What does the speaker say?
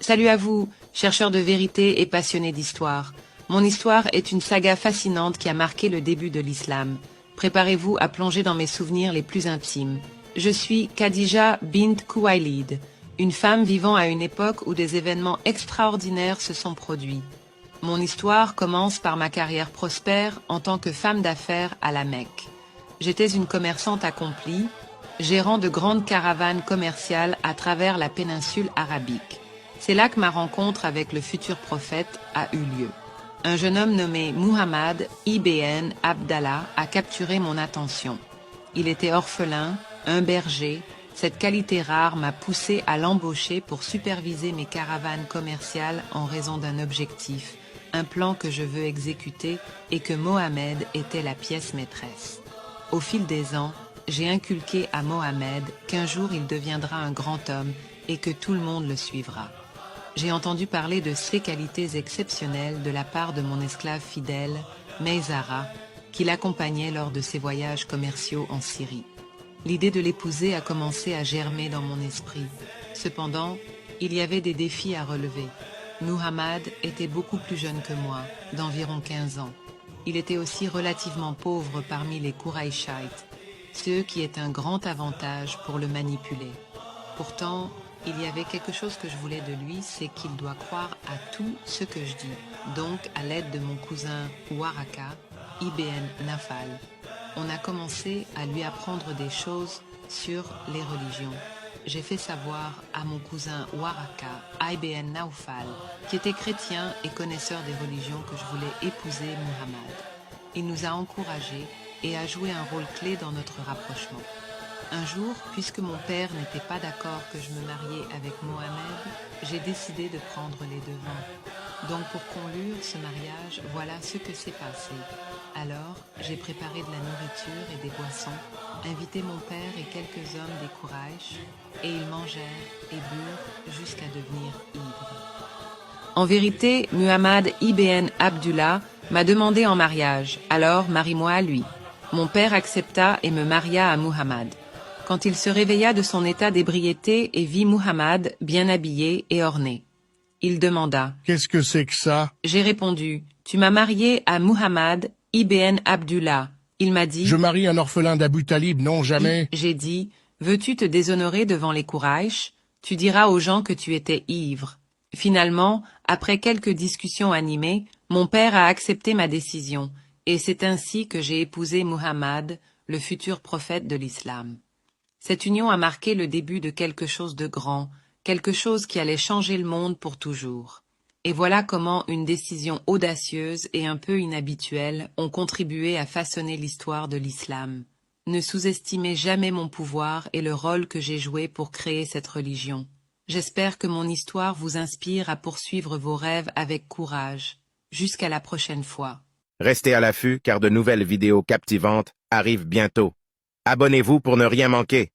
Salut à vous, chercheurs de vérité et passionnés d'histoire. Mon histoire est une saga fascinante qui a marqué le début de l'islam. Préparez-vous à plonger dans mes souvenirs les plus intimes. Je suis Khadija bint Khuwaylid, une femme vivant à une époque où des événements extraordinaires se sont produits. Mon histoire commence par ma carrière prospère en tant que femme d'affaires à la Mecque. J'étais une commerçante accomplie, gérant de grandes caravanes commerciales à travers la péninsule arabique. C'est là que ma rencontre avec le futur prophète a eu lieu. Un jeune homme nommé Muhammad ibn Abdallah a capturé mon attention. Il était orphelin, un berger. Cette qualité rare m'a poussé à l'embaucher pour superviser mes caravanes commerciales en raison d'un objectif, un plan que je veux exécuter et que Mohamed était la pièce maîtresse. Au fil des ans, j'ai inculqué à Mohamed qu'un jour il deviendra un grand homme et que tout le monde le suivra. J'ai entendu parler de ses qualités exceptionnelles de la part de mon esclave fidèle, Meizara, qui l'accompagnait lors de ses voyages commerciaux en Syrie. L'idée de l'épouser a commencé à germer dans mon esprit. Cependant, il y avait des défis à relever. Muhammad était beaucoup plus jeune que moi, d'environ 15 ans. Il était aussi relativement pauvre parmi les Qurayshites, ce qui est un grand avantage pour le manipuler. Pourtant, il y avait quelque chose que je voulais de lui, c'est qu'il doit croire à tout ce que je dis. Donc, à l'aide de mon cousin Waraka, ibn Nafal, on a commencé à lui apprendre des choses sur les religions. J'ai fait savoir à mon cousin Waraka ibn Naufal, qui était chrétien et connaisseur des religions, que je voulais épouser Muhammad. Il nous a encouragés et a joué un rôle clé dans notre rapprochement. Un jour, puisque mon père n'était pas d'accord que je me mariais avec Mohamed, j'ai décidé de prendre les devants. Donc pour conclure ce mariage, voilà ce que s'est passé. Alors, j'ai préparé de la nourriture et des boissons, invité mon père et quelques hommes des Quraysh, et ils mangèrent et burent jusqu'à devenir ivres. En vérité, Muhammad ibn Abdullah m'a demandé en mariage, alors marie-moi à lui. Mon père accepta et me maria à Muhammad. Quand il se réveilla de son état d'ébriété et vit Muhammad bien habillé et orné, il demanda « Qu'est-ce que c'est que ça ?» J'ai répondu « Tu m'as marié à Muhammad ibn Abdullah. » Il m'a dit « Je marie un orphelin d'Abu Talib, non jamais. » J'ai dit « Veux-tu te déshonorer devant les Quraysh? Tu diras aux gens que tu étais ivre. » Finalement, après quelques discussions animées, mon père a accepté ma décision, et c'est ainsi que j'ai épousé Muhammad, le futur prophète de l'islam. Cette union a marqué le début de quelque chose de grand, quelque chose qui allait changer le monde pour toujours. Et voilà comment une décision audacieuse et un peu inhabituelle ont contribué à façonner l'histoire de l'islam. Ne sous-estimez jamais mon pouvoir et le rôle que j'ai joué pour créer cette religion. J'espère que mon histoire vous inspire à poursuivre vos rêves avec courage. Jusqu'à la prochaine fois. Restez à l'affût car de nouvelles vidéos captivantes arrivent bientôt. Abonnez-vous pour ne rien manquer.